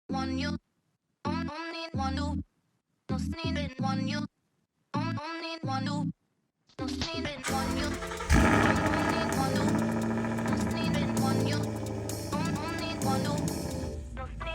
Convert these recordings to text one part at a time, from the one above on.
one you, don't need one you, no need one you, don't need one you, no need one you, don't need one you, no need one you, don't need one you, no need.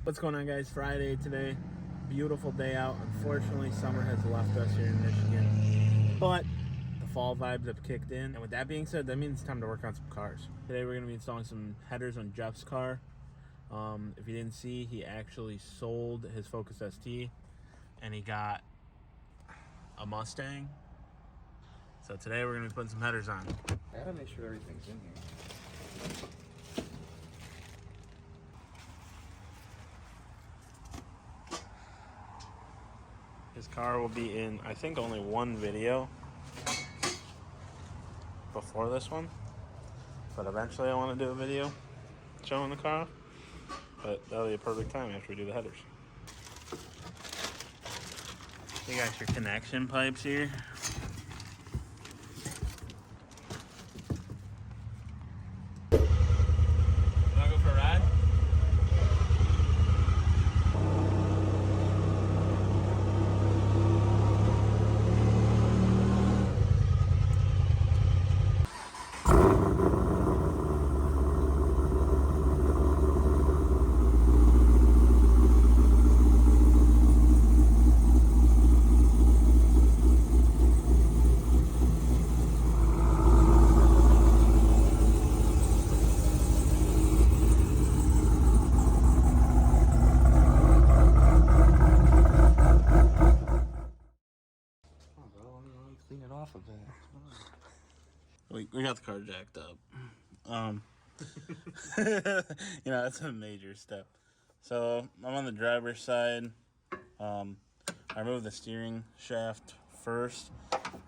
What's going on, guys? Friday today. Beautiful day out. Unfortunately, summer has left us here in Michigan, but the fall vibes have kicked in. And with that being said, that means it's time to work on some cars. Today we're going to be installing some headers on Jeff's car. If you didn't see, he actually sold his Focus ST and he got a Mustang. So today we're going to be putting some headers on. I gotta make sure everything's in here. His car will be in, I think, only one video before this one. But eventually I want to do a video showing the car. But that'll be a perfect time after we do the headers. You got your connection pipes here. Wanna go for a ride? Clean it off a bit. We got the car jacked up. That's a major step. So I'm on the driver's side. I removed the steering shaft first.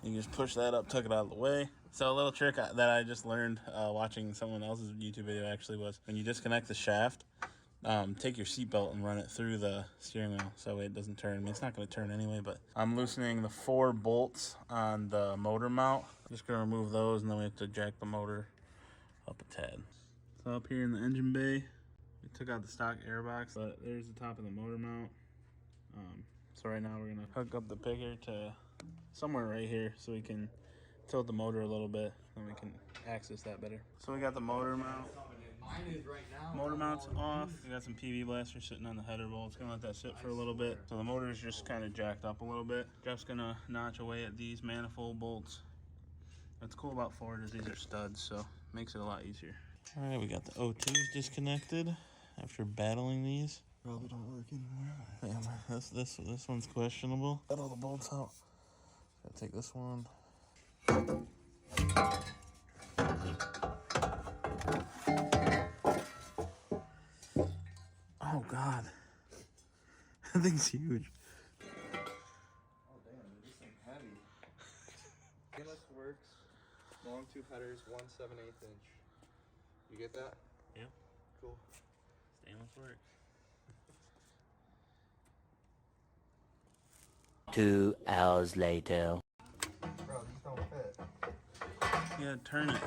You just push that up, tuck it out of the way. So a little trick that I just learned watching someone else's YouTube video actually was when you disconnect the shaft, take your seatbelt and run it through the steering wheel so it doesn't turn. I mean, it's not going to turn anyway, but I'm loosening the 4 bolts on the motor mount. Just going to remove those, and then we have to jack the motor up a tad. So up here in the engine bay, we took out the stock airbox, but there's the top of the motor mount. So right now we're going to hook up the picker to somewhere right here so we can tilt the motor a little bit and we can access that better. So we got the motor mount. Motor mount's off. We got some PV blasters sitting on the header bolt. It's gonna let that sit for a little bit. So the motor's just kind of jacked up a little bit. Jeff's gonna notch away at these manifold bolts. What's cool about Ford is these are studs, so it makes it a lot easier. All right, we got the O2s disconnected after battling these. Probably don't work anymore. Yeah, this one's questionable. Got all the bolts out. Gotta take this one. Oh God, that thing's huge. Oh damn, this thing's heavy. Stainless works. Longtube headers, 1/7/8 inch. You get that? Yeah. Cool. Stainless works. 2 hours later. Bro, these don't fit. Yeah, turn it.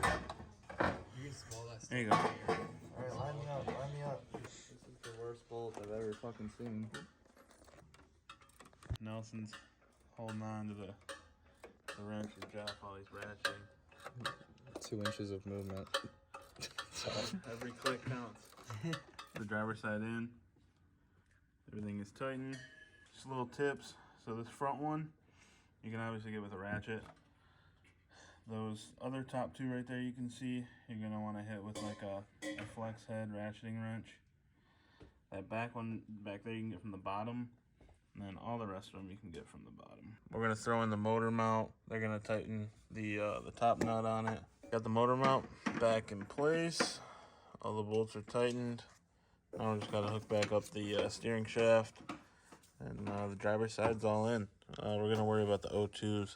You can small that. There you go. Alright, line me up, line me up. This is the worst bolt I've ever fucking seen. Nelson's holding on to the wrench of Jeff while he's ratcheting. 2 inches of movement. Every click counts. The driver's side in. Everything is tightened. Just little tips. So this front one, you can obviously get with a ratchet. Those other top 2 right there you can see, you're gonna want to hit with like a flex head ratcheting wrench. That back one back there you can get from the bottom, and then all the rest of them you can get from the bottom. We're gonna throw in the motor mount. They're gonna tighten the top nut on it. Got the motor mount back in place. All the bolts are tightened. Now we just gotta hook back up the steering shaft, and the driver's side's all in. We're gonna worry about the O2s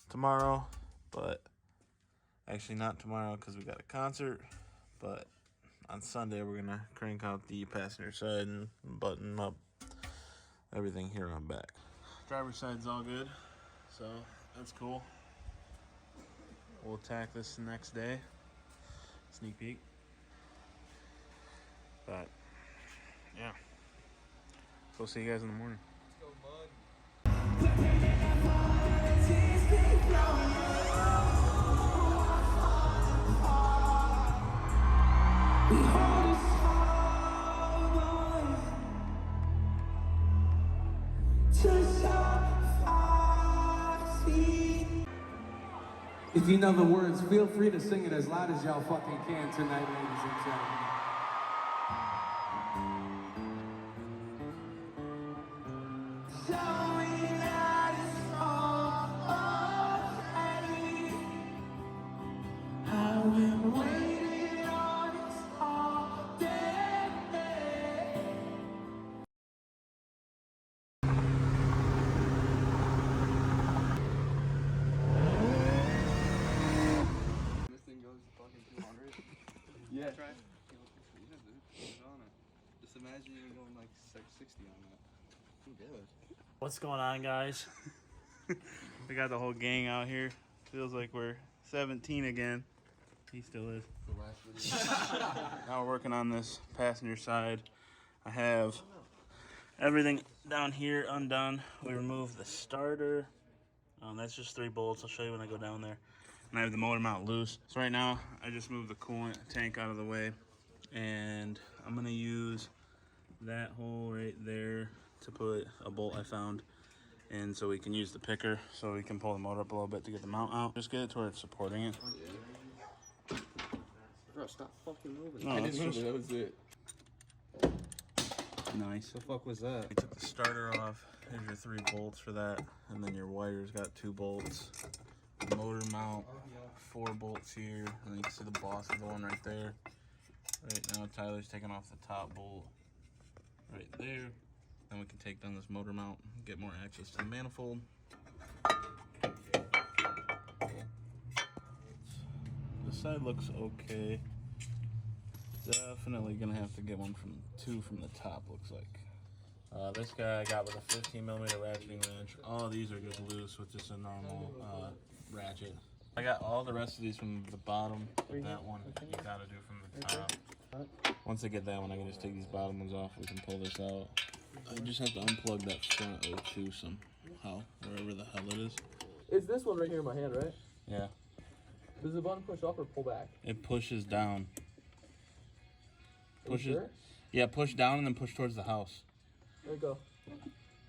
tomorrow, but actually not tomorrow because we got a concert. But on Sunday we're gonna crank out the passenger side and button up everything here on back. Driver's side's all good, so that's cool. We'll attack this the next day. Sneak peek. But yeah, so we'll see you guys in the morning. Let's go, bud. If you know the words, feel free to sing it as loud as y'all fucking can tonight, ladies and gentlemen. I've been waiting on this all day. This thing goes fucking 200. Yeah. Try. Yeah, dude. Put it on it. Just imagine you going like 60 on that. I'm good. What's going on, guys? We got the whole gang out here. Feels like we're 17 again. He still is. The last video. Now we're working on this passenger side. I have everything down here undone. We removed the starter. That's just 3 bolts. I'll show you when I go down there. And I have the motor mount loose. So right now, I just moved the coolant tank out of the way. And I'm gonna use that hole right there to put a bolt I found in, so we can use the picker so we can pull the motor up a little bit to get the mount out. Just get it to where it's supporting it. Bro, stop fucking moving. No, I it's didn't just- know that was it. Nice. The fuck was that? We took the starter off. Here's your 3 bolts for that. And then your wires got 2 bolts. The motor mount, 4 bolts here. And then you can see the boss going right there. Right now, Tyler's taking off the top bolt right there. Then we can take down this motor mount and get more access to the manifold. This side looks okay. Definitely gonna have to get 2 from the top, looks like. This guy I got with a 15mm ratcheting wrench. All of these are just loose with just a normal ratchet. I got all the rest of these from the bottom, but that one you gotta do from the top. Once I get that one, I can just take these bottom ones off. We can pull this out. I just have to unplug that front O2 somehow, wherever the hell it is. It's this one right here in my hand, right? Yeah, Does the button push up or pull back? it pushes down. Are you Pushes. sure? Yeah, push down and then push towards the house. There you go.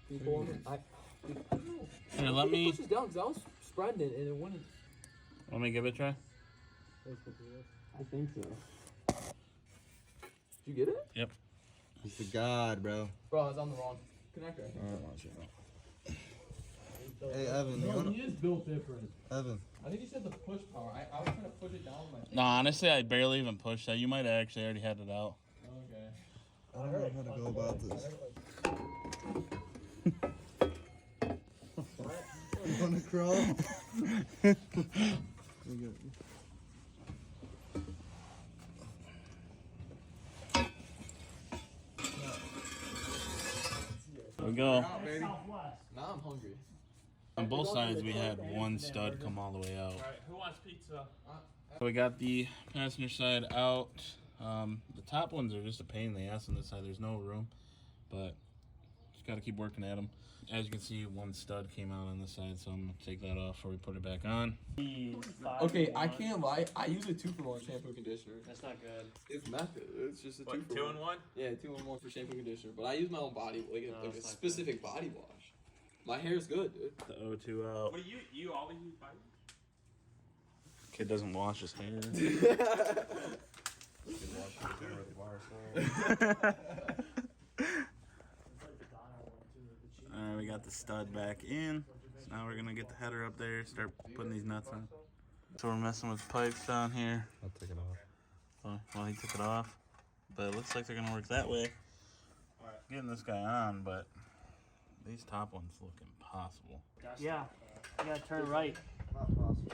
Can you pull it? Here, let It me pushes down because I was spreading it and it wouldn't. give it a try. I think so. Did you get it? Yep. He's the god, bro. Bro, I was on the wrong connector. I think. Hey, Evan, you No, wanna... he is built different. Evan. I think he said the push power. I was trying to push it down with my finger. No, honestly, I barely even pushed that. You might have actually already had it out. Okay. I don't know how to go about this. You wanna crawl? There we go. Now, baby. Now I'm hungry. On both sides, we had 1 stud come all the way out. Alright, who wants pizza? So we got the passenger side out. The top ones are just a pain in the ass on this side. There's no room, but just got to keep working at them. As you can see, 1 stud came out on this side, so I'm gonna take that off before we put it back on. Okay, I can't lie. I use a 2-for-1 shampoo conditioner. That's not good. It's method. It's just a What, 2-for-1. 2 in 1? Yeah, 2-in-1 for shampoo conditioner. But I use my own body, like a it's not specific body wash. My hair's good, dude. The O2 out. What do you always use body? Kid doesn't wash his hair. Alright, we got the stud back in. So now we're gonna get the header up there, start putting these nuts on. So we're messing with pipes down here. I'll take it off. Well, he took it off, but it looks like they're gonna work that way. Getting this guy on, but these top ones look impossible. Yeah. You gotta turn right. Not possible.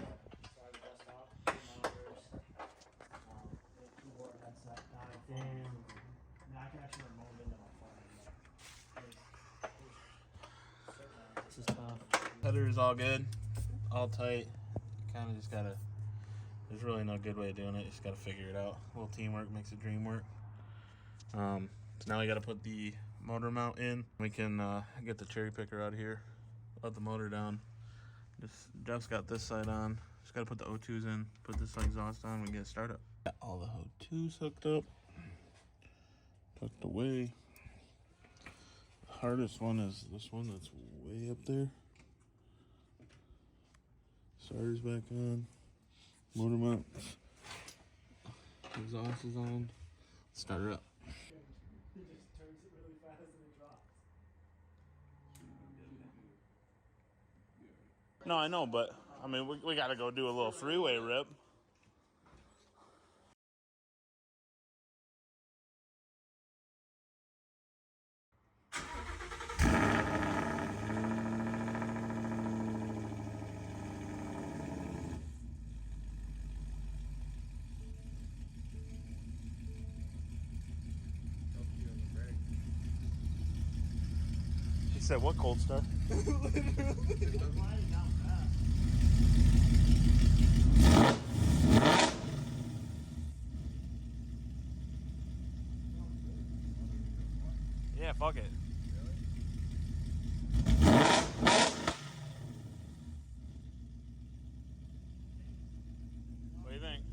Rudder is all good, all tight. Kind of just gotta. There's really no good way of doing it. You just gotta figure it out. A little teamwork makes the dream work. So now we gotta put the motor mount in. We can get the cherry picker out of here. Let the motor down. Jeff's got this side on. Just gotta put the O2s in. Put this exhaust on. We get it started. Got all the O2s hooked up. Tucked away. The hardest one is this one that's way up there. Starter's back on. Motor mount. Exhaust is on. Start her up. No, I know, but I mean, we gotta go do a little freeway rip. He said, "What, Cold Star?" Yeah, fuck it. What do you think?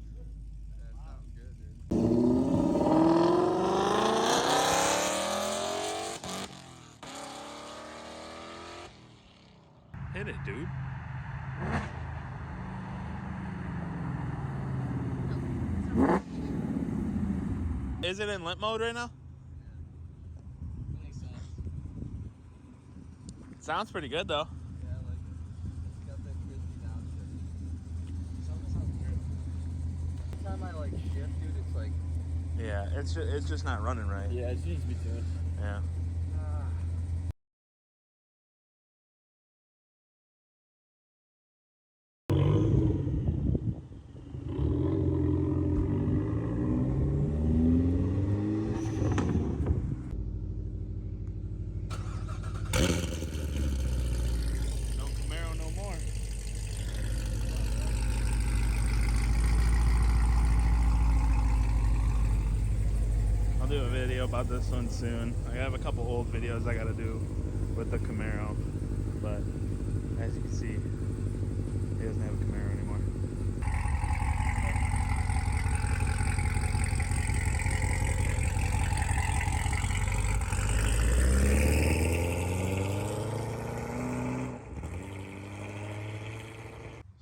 That sounds good, dude. Hit it, dude. Is it in limp mode right now? Sounds pretty good though. Yeah, I like it. It's got that crispy downshift. Sounds good. Every time I like shift, dude, it's like. Yeah, it's just not running right. Yeah, it needs to be tuned. Yeah. No Camaro no more. I'll do a video about this one soon. I have a couple old videos I gotta do with the Camaro, but as you can see, he doesn't have a Camaro anymore.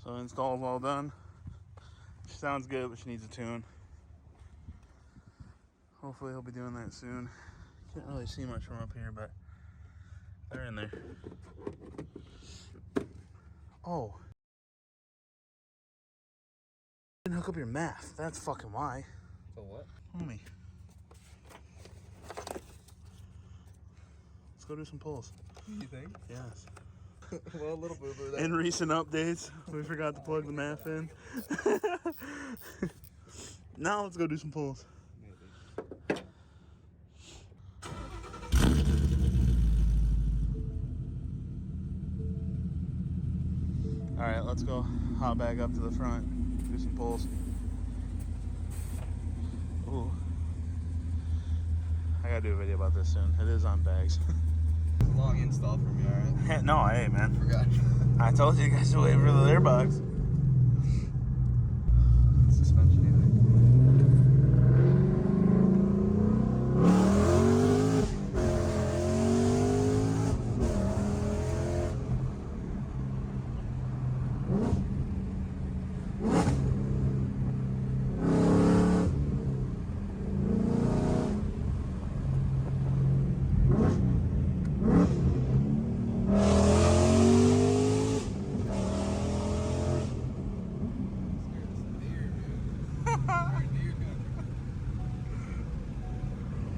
So install's all done. She sounds good, but she needs a tune. Hopefully he'll be doing that soon. Can't really see much from up here, but they're in there. Oh. Didn't hook up your math. That's fucking why. So what? Homie. Let's go do some pulls. You think? Yes. Well, a little boo-boo there. In recent updates, we forgot to plug the math in. Now let's go do some pulls. Alright, let's go hop back up to the front, do some pulls. Ooh. I gotta do a video about this soon. It is on bags. Long install for me, alright? No, hey man. Forgot. I told you guys to wait for the air box. Suspension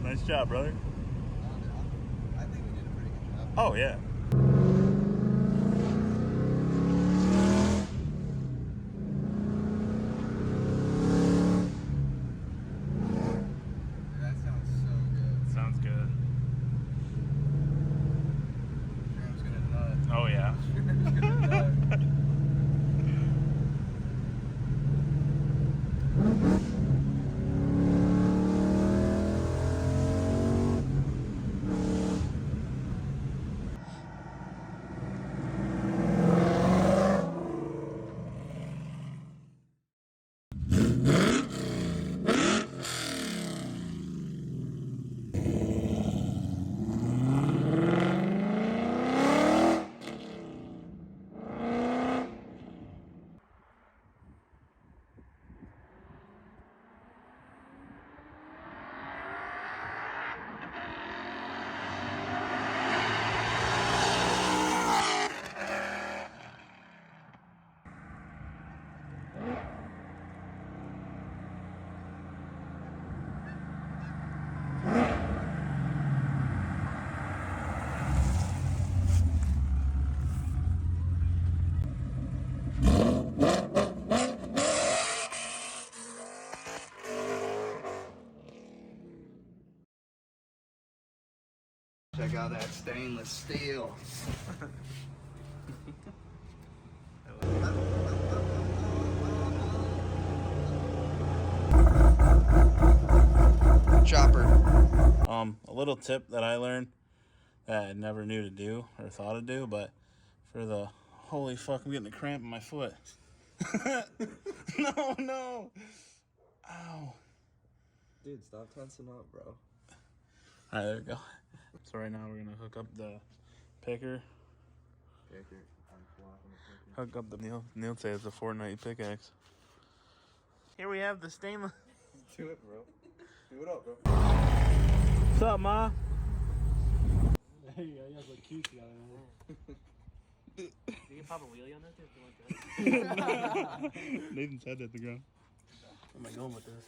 Nice job, brother. I think we did a pretty good job. Oh, yeah. That sounds so good. Sounds good. Graham's gonna nut. Oh, yeah. Check out that stainless steel. Chopper. A little tip that I learned that I never knew to do or thought to do, but for the holy fuck, I'm getting a cramp in my foot. No. Ow. Dude, stop tensing up, bro. All right, there we go. So right now we're gonna hook up the picker. Hook up the Neil say it's a Fortnite pickaxe. Here we have the stainless. Do it, bro. Do it up, bro. What's up, Ma? There you go. You have like cutesy on it. You can pop a wheelie on that too if you want to. Nathan's head at the ground. Where am I going with this?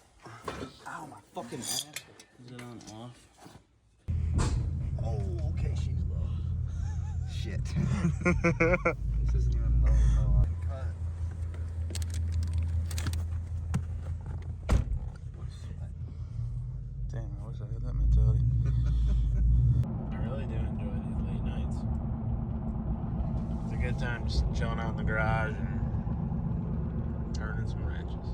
Ow, my fucking ass. Is it on off? Oh, okay, she's low. Shit. This isn't even low. Oh, I'm cut. Dang, I wish I had that mentality. I really do enjoy these late nights. It's a good time just chilling out in the garage and turning some wrenches.